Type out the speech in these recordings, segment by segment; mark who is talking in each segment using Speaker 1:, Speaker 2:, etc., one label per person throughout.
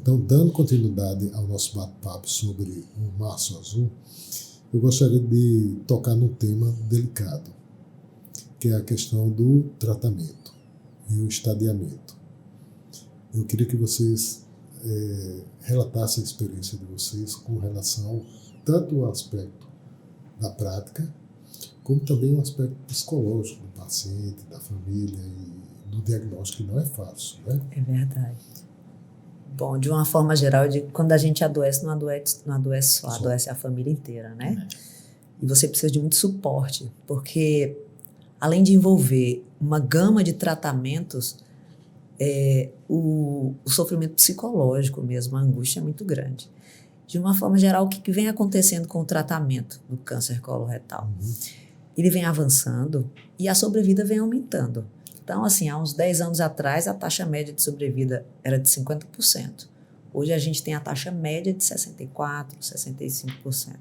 Speaker 1: Então, dando continuidade ao nosso bate-papo sobre o Março Azul, eu gostaria de tocar num tema delicado, que é a questão do tratamento e o estadiamento. Eu queria que vocês relatassem a experiência de vocês com relação tanto ao aspecto da prática, como também o aspecto psicológico do paciente, da família e do diagnóstico, que não é fácil, né?
Speaker 2: É verdade. Bom, de uma forma geral, eu digo, quando a gente adoece, não adoece só, adoece a família inteira, né? E você precisa de muito suporte, porque além de envolver uma gama de tratamentos, o sofrimento psicológico mesmo, a angústia é muito grande. De uma forma geral, o que vem acontecendo com o tratamento do câncer coloretal? Ele vem avançando e a sobrevida vem aumentando. Então, assim, há uns 10 anos atrás, a taxa média de sobrevida era de 50%. Hoje a gente tem a taxa média de 64%, 65%.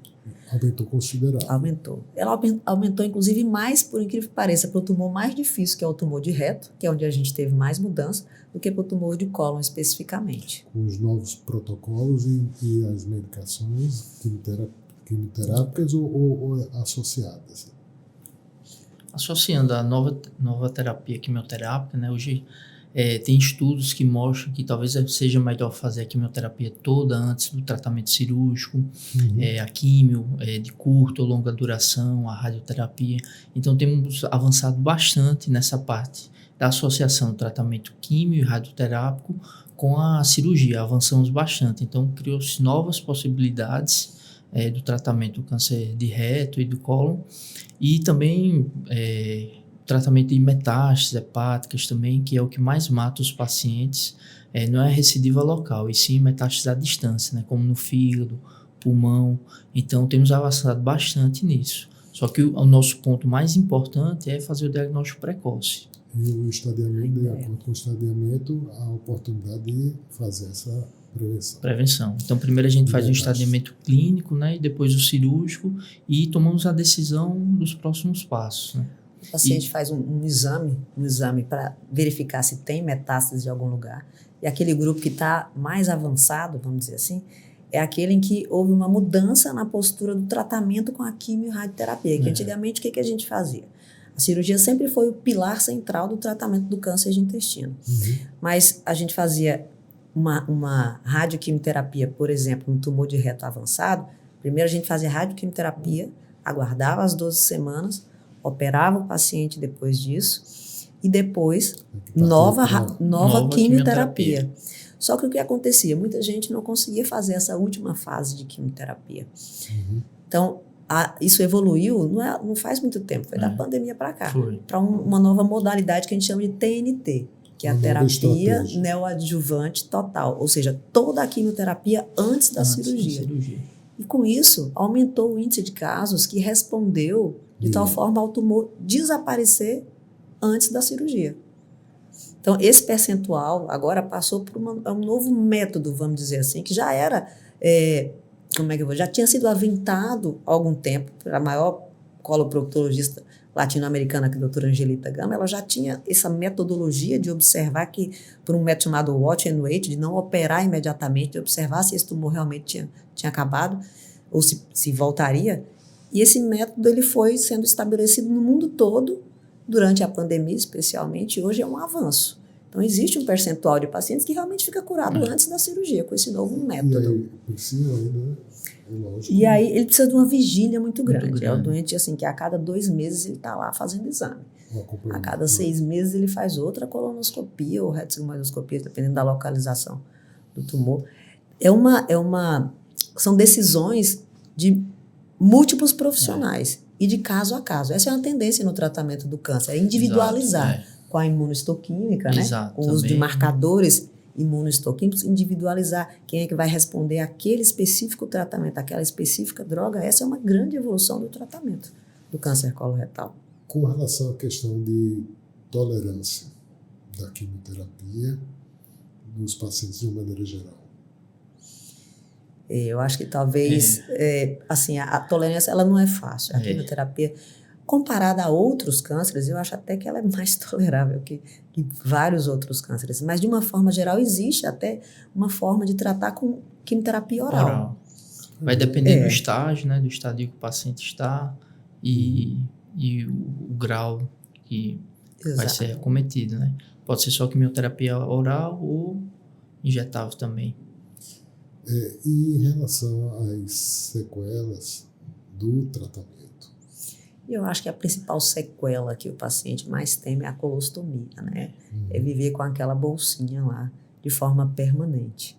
Speaker 1: Aumentou considerável.
Speaker 2: Aumentou. Ela aumentou, inclusive, mais, por incrível que pareça, para o tumor mais difícil, que é o tumor de reto, que é onde a gente teve mais mudança, do que para o tumor de cólon especificamente.
Speaker 1: Com os novos protocolos e as medicações quimioterápicas ou associadas?
Speaker 3: Associando a nova terapia quimioterápica, né? Hoje tem estudos que mostram que talvez seja melhor fazer a quimioterapia toda antes do tratamento cirúrgico, a quimio de curta ou longa duração, a radioterapia. Então temos avançado bastante nessa parte da associação do tratamento químio e radioterápico com a cirurgia, avançamos bastante. Então criou-se novas possibilidades do tratamento do câncer de reto e do cólon, e também tratamento de metástases hepáticas também, que é o que mais mata os pacientes, não é a recidiva local, e sim metástases à distância, né, como no fígado, pulmão. Então temos avançado bastante nisso. Só que o nosso ponto mais importante é fazer o diagnóstico precoce.
Speaker 1: E o estadiamento, de acordo com o estadiamento, a oportunidade de fazer essa prevenção.
Speaker 3: Então, primeiro a gente faz o estadiamento clínico, né, e depois o cirúrgico, e tomamos a decisão dos próximos passos, né?
Speaker 2: O paciente faz um exame para verificar se tem metástase de algum lugar. E aquele grupo que está mais avançado, vamos dizer assim, é aquele em que houve uma mudança na postura do tratamento com a quimio e radioterapia. Que antigamente, o que a gente fazia? A cirurgia sempre foi o pilar central do tratamento do câncer de intestino. Mas a gente fazia uma radioquimioterapia, por exemplo, no tumor de reto avançado. Primeiro a gente fazia radioquimioterapia, aguardava as 12 semanas, operava o paciente depois disso e depois nova quimioterapia. Só que o que acontecia? Muita gente não conseguia fazer essa última fase de quimioterapia. Então, isso evoluiu, não faz muito tempo, foi da pandemia para cá, para uma nova modalidade que a gente chama de TNT, que é a terapia neoadjuvante total, ou seja, toda a quimioterapia antes da cirurgia. E com isso, aumentou o índice de casos que respondeu de tal forma ao tumor desaparecer antes da cirurgia. Então, esse percentual agora passou por um novo método, vamos dizer assim, que já era, já tinha sido aventado há algum tempo, a maior coloproctologista latino-americana, que é a doutora Angelita Gama, ela já tinha essa metodologia de observar que, por um método chamado watch and wait, de não operar imediatamente, de observar se esse tumor realmente tinha acabado, ou se voltaria. E esse método ele foi sendo estabelecido no mundo todo, durante a pandemia especialmente, e hoje é um avanço. Então, existe um percentual de pacientes que realmente fica curado antes da cirurgia, com esse novo método.
Speaker 1: E aí, precisa ainda, lógico.
Speaker 2: E aí, ele precisa de uma vigília muito grande. É o doente, assim, que a cada 2 meses ele está lá fazendo exame. A cada 6 meses ele faz outra colonoscopia ou retossigmoidoscopia, dependendo da localização do tumor. São decisões de múltiplos profissionais e de caso a caso. Essa é uma tendência no tratamento do câncer, é individualizar com a imunohistoquímica, né? Com o uso de marcadores imunohistoquímicos, individualizar quem é que vai responder àquele específico tratamento, àquela específica droga. Essa é uma grande evolução do tratamento do câncer coloretal.
Speaker 1: Com relação à questão de tolerância da quimioterapia nos pacientes de uma maneira geral.
Speaker 2: Eu acho que talvez, assim, a tolerância ela não é fácil. A quimioterapia, Comparada a outros cânceres, eu acho até que ela é mais tolerável que vários outros cânceres. Mas, de uma forma geral, existe até uma forma de tratar com quimioterapia oral.
Speaker 3: Vai depender do estágio, né? Do estádio que o paciente está e o grau que vai ser acometido, né? Pode ser só quimioterapia oral ou injetável também.
Speaker 1: E em relação às sequelas do tratamento?
Speaker 2: Eu acho que a principal sequela que o paciente mais teme é a colostomia, né? É viver com aquela bolsinha lá de forma permanente.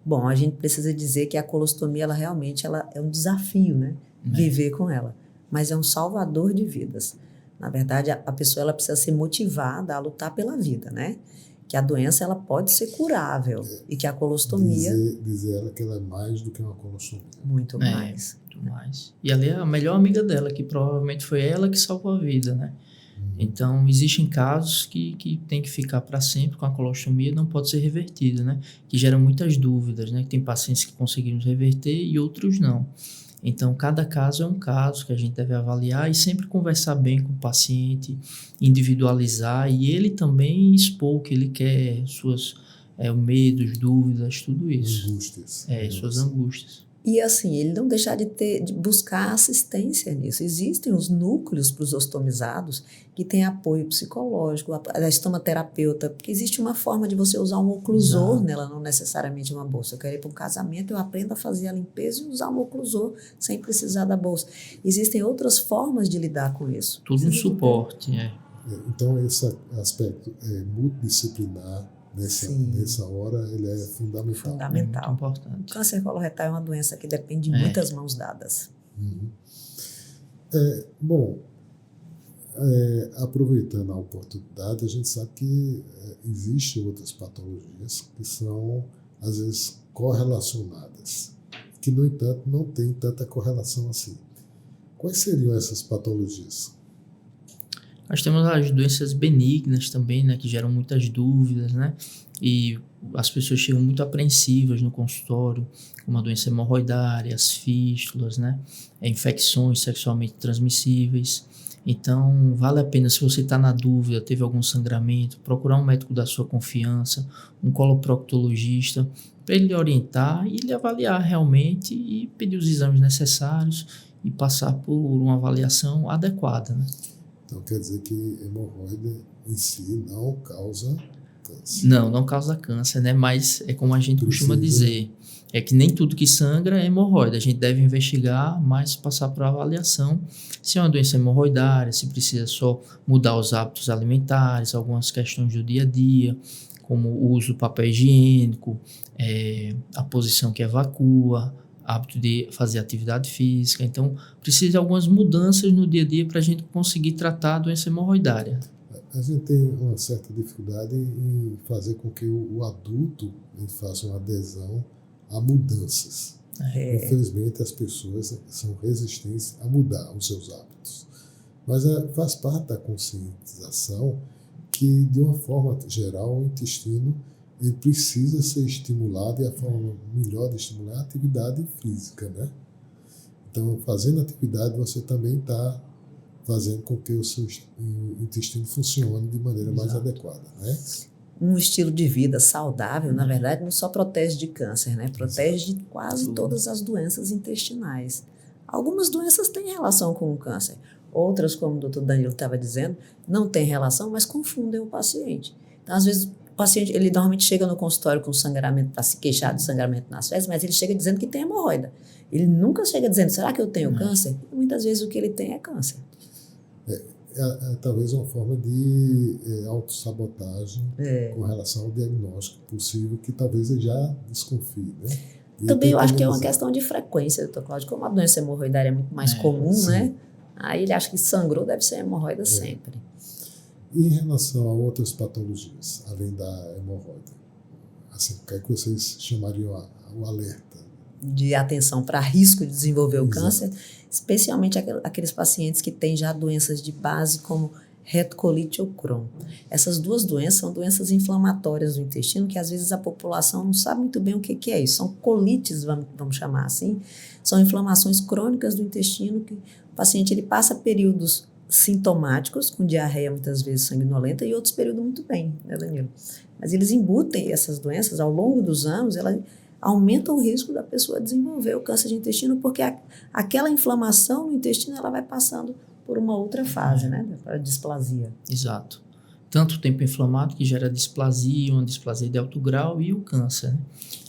Speaker 2: Bom, a gente precisa dizer que a colostomia, ela realmente é um desafio, né? Viver com ela. Mas é um salvador de vidas. Na verdade, a pessoa ela precisa ser motivada a lutar pela vida, né? Que a doença ela pode ser curável e que a colostomia...
Speaker 1: Dizer ela que ela é mais do que uma colostomia.
Speaker 2: Muito mais.
Speaker 3: Muito mais. E ali é a melhor amiga dela, que provavelmente foi ela que salvou a vida, né? Então, existem casos que tem que ficar para sempre com a colostomia, não pode ser revertido, né? Que gera muitas dúvidas, né? Tem pacientes que conseguimos reverter e outros não. Então, cada caso é um caso que a gente deve avaliar e sempre conversar bem com o paciente, individualizar e ele também expor o que ele quer, suas medos, dúvidas, tudo isso.
Speaker 1: Angústias.
Speaker 3: Suas angústias.
Speaker 2: E assim, ele não deixar de buscar assistência nisso. Existem os núcleos para os ostomizados que têm apoio psicológico, a estomaterapeuta, porque existe uma forma de você usar um oclusor nela, não necessariamente uma bolsa. Eu quero ir para um casamento, eu aprendo a fazer a limpeza e usar um oclusor sem precisar da bolsa. Existem outras formas de lidar com isso.
Speaker 3: Tudo um suporte,
Speaker 1: Então, esse aspecto multidisciplinar, nessa hora, ele é fundamental.
Speaker 2: Fundamental.
Speaker 3: É muito importante.
Speaker 2: O câncer coloretal é uma doença que depende de muitas mãos dadas.
Speaker 1: Bom, aproveitando a oportunidade, a gente sabe que existem outras patologias que são, às vezes, correlacionadas, que, no entanto, não tem tanta correlação assim. Quais seriam essas patologias?
Speaker 3: Nós temos as doenças benignas também, né, que geram muitas dúvidas, né, e as pessoas chegam muito apreensivas no consultório, como a doença hemorroidária, as fístulas, né, infecções sexualmente transmissíveis. Então, vale a pena, se você está na dúvida, teve algum sangramento, procurar um médico da sua confiança, um coloproctologista, para ele lhe orientar e lhe avaliar realmente e pedir os exames necessários e passar por uma avaliação adequada, né.
Speaker 1: Então, quer dizer que hemorroida em si não causa câncer.
Speaker 3: Não causa câncer, né? Mas é como a gente costuma dizer, é que nem tudo que sangra é hemorroida. A gente deve investigar, mas passar por avaliação se é uma doença hemorroidária, se precisa só mudar os hábitos alimentares, algumas questões do dia a dia, como o uso do papel higiênico, a posição que evacua, hábito de fazer atividade física. Então, precisa de algumas mudanças no dia a dia para a gente conseguir tratar a doença hemorroidária.
Speaker 1: A gente tem uma certa dificuldade em fazer com que o adulto faça uma adesão a mudanças. Infelizmente, as pessoas são resistentes a mudar os seus hábitos. Mas faz parte da conscientização que, de uma forma geral, o intestino ele precisa ser estimulado, e a forma melhor de estimular é a atividade física, né? Então, fazendo atividade, você também está fazendo com que o seu intestino funcione de maneira mais adequada, né?
Speaker 2: Um estilo de vida saudável, na verdade, não só protege de câncer, né? Protege de quase todas as doenças intestinais. Algumas doenças têm relação com o câncer. Outras, como o doutor Danilo estava dizendo, não têm relação, mas confundem o paciente. Então, às vezes, o paciente, ele normalmente chega no consultório com sangramento, para se queixar de sangramento nas fezes, mas ele chega dizendo que tem hemorroida. Ele nunca chega dizendo, será que eu tenho câncer? E muitas vezes o que ele tem é câncer.
Speaker 1: Talvez uma forma de autossabotagem com relação ao diagnóstico possível, que talvez ele já desconfie, né?
Speaker 2: Também eu acho que é uma questão de frequência, doutor Cláudio. Como a doença hemorroidária é muito mais comum, né? Aí ele acha que sangrou, deve ser hemorroida sempre.
Speaker 1: E em relação a outras patologias, além da hemorroida, assim, o que é que vocês chamariam o alerta?
Speaker 2: De atenção para risco de desenvolver o câncer, especialmente aqueles pacientes que têm já doenças de base como retocolite ou Crohn. Essas duas doenças são doenças inflamatórias do intestino que às vezes a população não sabe muito bem o que é isso. São colites, vamos chamar assim. São inflamações crônicas do intestino que o paciente ele passa períodos sintomáticos, com diarreia muitas vezes sanguinolenta, e outros períodos muito bem, né, Danilo? Mas eles embutem essas doenças ao longo dos anos, elas aumentam o risco da pessoa desenvolver o câncer de intestino, porque aquela inflamação no intestino ela vai passando por uma outra fase, né, para displasia.
Speaker 3: Exato. Tanto o tempo inflamado que gera displasia, uma displasia de alto grau e o câncer, né?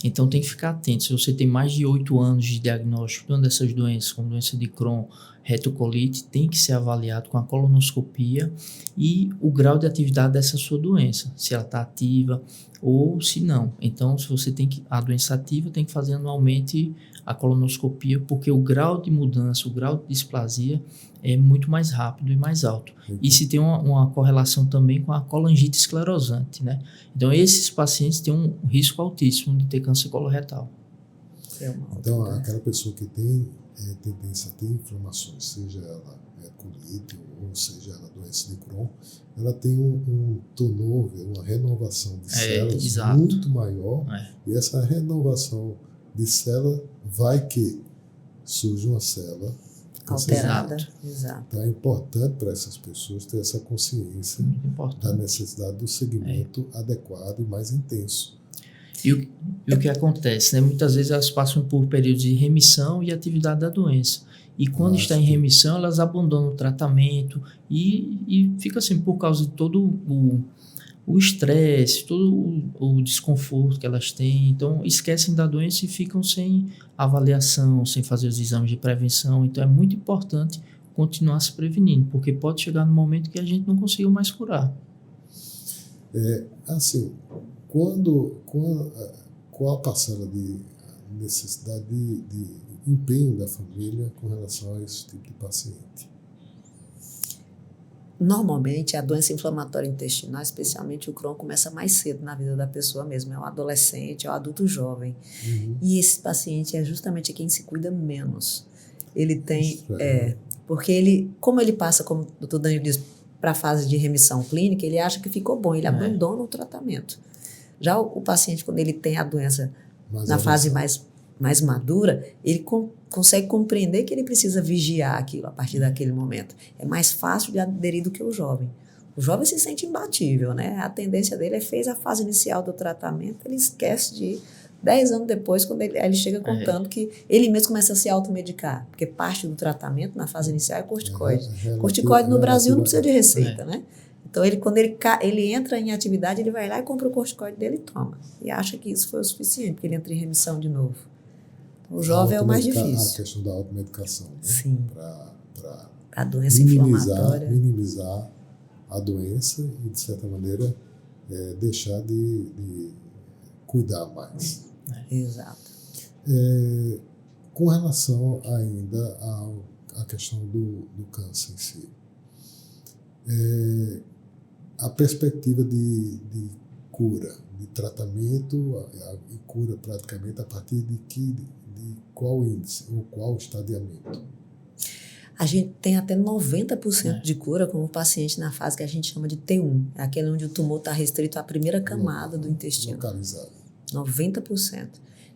Speaker 3: Então tem que ficar atento. Se você tem mais de 8 anos de diagnóstico de uma dessas doenças, como doença de Crohn, retocolite, tem que ser avaliado com a colonoscopia e o grau de atividade dessa sua doença, se ela está ativa ou se não. Então, se você tem a doença ativa, tem que fazer anualmente a colonoscopia, porque o grau de mudança, o grau de displasia é muito mais rápido e mais alto. E se tem uma correlação também com a colangite esclerosante, né? Então, esses pacientes têm um risco altíssimo de ter câncer coloretal.
Speaker 1: Então, aquela pessoa que tem tendência a ter inflamações, seja ela colite ou seja ela doença de Crohn, ela tem um turnover, uma renovação de células muito maior, e essa renovação de célula vai que surge uma célula
Speaker 2: alterada. Exato.
Speaker 1: Então é importante para essas pessoas ter essa consciência da necessidade do segmento adequado e mais intenso.
Speaker 3: E o que acontece, né? Muitas vezes elas passam por períodos de remissão e atividade da doença. E quando está em remissão, elas abandonam o tratamento e fica assim, por causa de todo o estresse, todo o desconforto que elas têm. Então, esquecem da doença e ficam sem avaliação, sem fazer os exames de prevenção. Então, é muito importante continuar se prevenindo, porque pode chegar no momento que a gente não consiga mais curar.
Speaker 1: Assim, qual a parcela de necessidade de empenho da família com relação a esse tipo de paciente?
Speaker 2: Normalmente, a doença inflamatória intestinal, especialmente o Crohn, começa mais cedo na vida da pessoa mesmo. É o adolescente, é o adulto jovem. E esse paciente é justamente quem se cuida menos. Ele tem... porque ele, como ele passa, como o Dr. Danilo diz, para a fase de remissão clínica, ele acha que ficou bom, ele abandona o tratamento. Já o paciente, quando ele tem a doença na fase mais madura, ele consegue compreender que ele precisa vigiar aquilo a partir daquele momento. É mais fácil de aderir do que o jovem. O jovem se sente imbatível, né? A tendência dele fez a fase inicial do tratamento, ele esquece de ir 10 anos depois, quando ele chega contando que ele mesmo começa a se automedicar, porque parte do tratamento na fase inicial é corticoide. Corticoide no Brasil não precisa de receita, né? Então, quando ele entra em atividade, ele vai lá e compra o corticoide dele e toma. E acha que isso foi o suficiente, porque ele entra em remissão de novo. O jovem é o mais difícil.
Speaker 1: A questão da automedicação, né?
Speaker 2: Sim.
Speaker 1: Para
Speaker 2: a doença inflamatória.
Speaker 1: Minimizar a doença e, de certa maneira, deixar de cuidar mais.
Speaker 2: Exato.
Speaker 1: Com relação ainda à questão do câncer em si, a perspectiva de cura, de tratamento e cura praticamente a partir de qual índice ou qual estadiamento?
Speaker 2: A gente tem até 90% de cura com o paciente na fase que a gente chama de T1, é aquele onde o tumor está restrito à primeira camada do intestino.
Speaker 1: Localizado.
Speaker 2: 90%.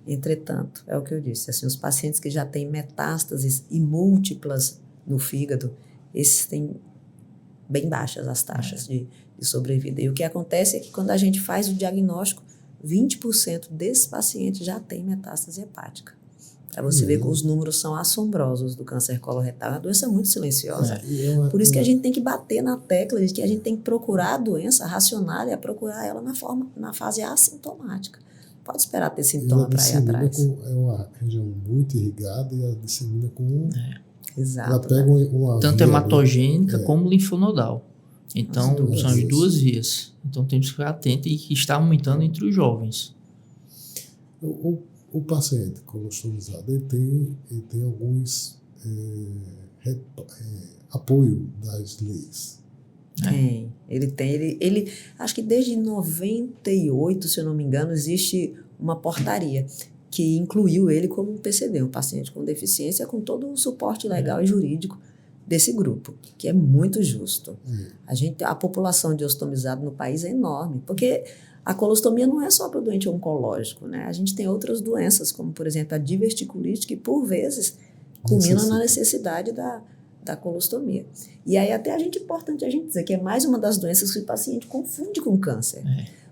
Speaker 2: Entretanto, é o que eu disse, assim, os pacientes que já têm metástases e múltiplas no fígado, esses têm bem baixas as taxas de sobrevida. E o que acontece é que quando a gente faz o diagnóstico, 20% desses pacientes já têm metástase hepática. Para você ver que os números são assombrosos do câncer coloretal. É uma doença muito silenciosa. Por isso que a gente tem que bater na tecla de que a gente tem que procurar a doença, racional, é procurar ela na fase assintomática. Pode esperar ter sintoma para ir atrás.
Speaker 1: É uma região muito irrigada e ela dissemina com...
Speaker 2: Exato.
Speaker 1: Ela pega uma
Speaker 3: tanto hematogênica como linfonodal. Então, são as duas vias. Então, temos que ficar atento e que está aumentando entre os jovens.
Speaker 1: O paciente colostomizado, ele tem alguns apoio das leis.
Speaker 2: Tem. Ele acho que desde 98, se eu não me engano, existe uma portaria que incluiu ele como um PCD, um paciente com deficiência, com todo o suporte legal e jurídico desse grupo, que é muito justo. A população de ostomizado no país é enorme, porque a colostomia não é só para o doente oncológico, né? A gente tem outras doenças, como, por exemplo, a diverticulite, que, por vezes, culmina na necessidade da colostomia. E aí até importante a gente dizer que é mais uma das doenças que o paciente confunde com câncer.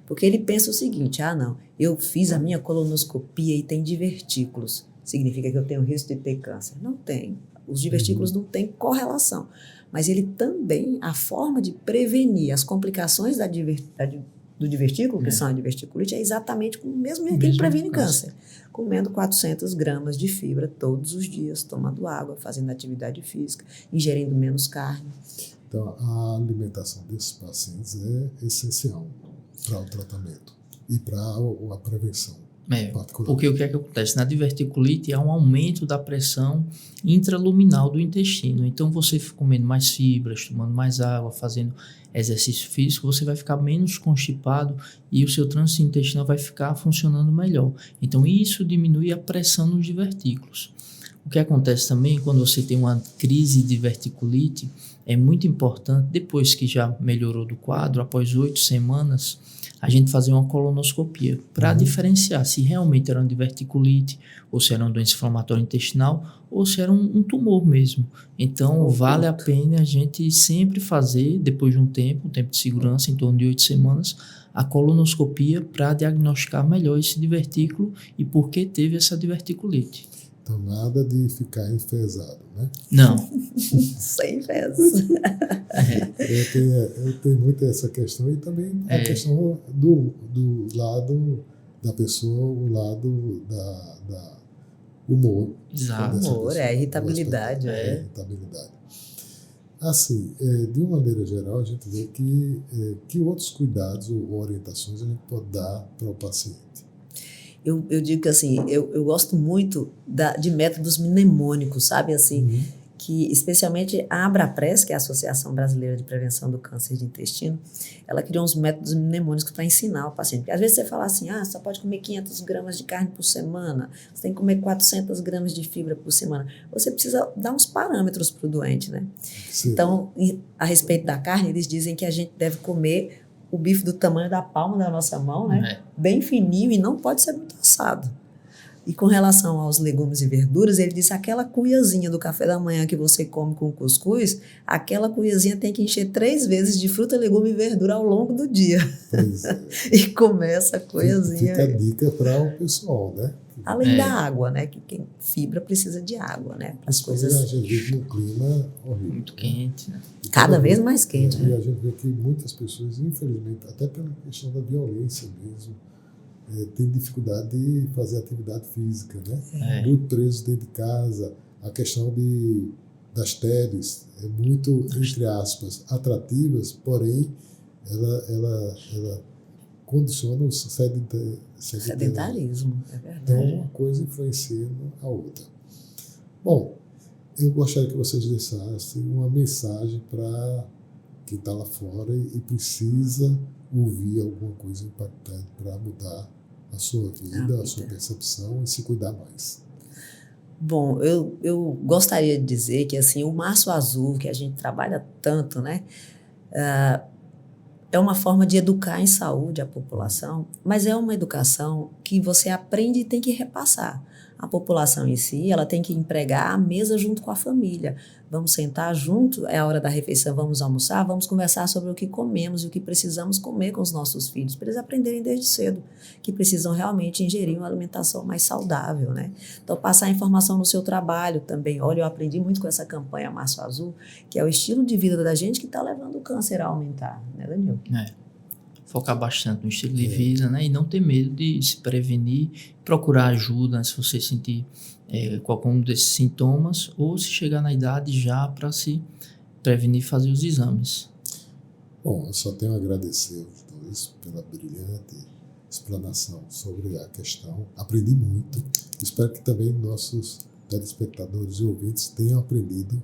Speaker 2: Porque ele pensa o seguinte, não, eu fiz a minha colonoscopia e tem divertículos. Significa que eu tenho risco de ter câncer? Não tem. Os divertículos não têm correlação. Mas ele também, a forma de prevenir as complicações do divertículo, que são a diverticulite, é exatamente com o mesmo jeito que ele previne câncer. Comendo 400 gramas de fibra todos os dias, tomando água, fazendo atividade física, ingerindo menos carne.
Speaker 1: Então, a alimentação desses pacientes é essencial para o tratamento e para a prevenção.
Speaker 3: Porque o que é que acontece? Na diverticulite há um aumento da pressão intraluminal do intestino. Então, você comendo mais fibras, tomando mais água, fazendo exercício físico, você vai ficar menos constipado e o seu trânsito intestinal vai ficar funcionando melhor. Então, isso diminui a pressão nos divertículos. O que acontece também quando você tem uma crise de diverticulite, é muito importante, depois que já melhorou do quadro, após 8 semanas, a gente fazer uma colonoscopia para diferenciar se realmente era uma diverticulite, ou se era uma doença inflamatória intestinal, ou se era um tumor mesmo. Então, vale a pena a gente sempre fazer, depois de um tempo de segurança, em torno de 8 semanas, a colonoscopia para diagnosticar melhor esse divertículo e por que teve essa diverticulite.
Speaker 1: Então, nada de ficar enfesado, né?
Speaker 3: Não.
Speaker 2: Sem fezes.
Speaker 1: Eu tenho muito essa questão e também a questão do lado da pessoa, o lado da humor.
Speaker 3: Exato.
Speaker 2: Humor, irritabilidade.
Speaker 1: Irritabilidade. Assim, de uma maneira geral, a gente vê que outros cuidados ou orientações a gente pode dar para o paciente.
Speaker 2: Eu digo que assim, eu gosto muito de métodos mnemônicos, sabe? Assim, que especialmente a Abrapress, que é a Associação Brasileira de Prevenção do Câncer de Intestino, ela criou uns métodos mnemônicos para ensinar o paciente. Porque às vezes você fala assim, você só pode comer 500 gramas de carne por semana, você tem que comer 400 gramas de fibra por semana. Você precisa dar uns parâmetros para o doente, né? Sim. Então, a respeito da carne, eles dizem que a gente deve comer o bife do tamanho da palma da nossa mão, né? Bem fininho e não pode ser muito assado. E com relação aos legumes e verduras, ele disse aquela cuiazinha do café da manhã que você come com cuscuz, aquela cuiazinha tem que encher 3 vezes de fruta, legume e verdura ao longo do dia.
Speaker 1: Pois é.
Speaker 2: E começa a cuiazinha.
Speaker 1: Fica a dica para o pessoal, né?
Speaker 2: Além da água, né? Que quem fibra precisa de água, né? As coisas.
Speaker 1: A gente vive num clima horrível.
Speaker 3: Muito quente, né?
Speaker 2: Cada vez mais quente.
Speaker 1: E a gente vê que muitas pessoas, infelizmente, até pela questão da violência mesmo, tem dificuldade de fazer atividade física, né? Muito preso dentro de casa. A questão das teles é muito, entre aspas, atrativas, porém, ela condiciona o
Speaker 2: sedentarismo, é verdade.
Speaker 1: Então, uma coisa influenciando a outra. Bom, eu gostaria que vocês deixassem uma mensagem para quem está lá fora e precisa ouvir alguma coisa impactante para mudar a sua vida, a sua percepção e se cuidar mais.
Speaker 2: Bom, eu gostaria de dizer que assim, o Março Azul, que a gente trabalha tanto, né? É uma forma de educar em saúde a população, mas é uma educação que você aprende e tem que repassar. A população em si, ela tem que empregar a mesa junto com a família. Vamos sentar junto, é a hora da refeição, vamos almoçar, vamos conversar sobre o que comemos e o que precisamos comer com os nossos filhos, para eles aprenderem desde cedo, que precisam realmente ingerir uma alimentação mais saudável, né? Então, passar informação no seu trabalho também. Olha, eu aprendi muito com essa campanha Março Azul, que é o estilo de vida da gente que está levando o câncer a aumentar, né, Daniel?
Speaker 3: Focar bastante no estilo de vida, né? E não ter medo de se prevenir, procurar ajuda, né? Se você sentir qualquer um desses sintomas, ou se chegar na idade já para se prevenir e fazer os exames.
Speaker 1: Bom, eu só tenho a agradecer aos dois pela brilhante explanação sobre a questão. Aprendi muito. Espero que também nossos telespectadores e ouvintes tenham aprendido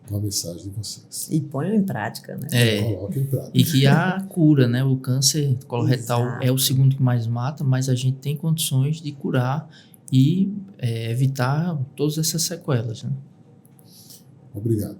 Speaker 1: com a mensagem de vocês.
Speaker 2: E ponham em prática, né?
Speaker 1: Coloquem em prática.
Speaker 3: E que há cura, né? O câncer coloretal é o segundo que mais mata, mas a gente tem condições de curar e evitar todas essas sequelas, né?
Speaker 1: Obrigado.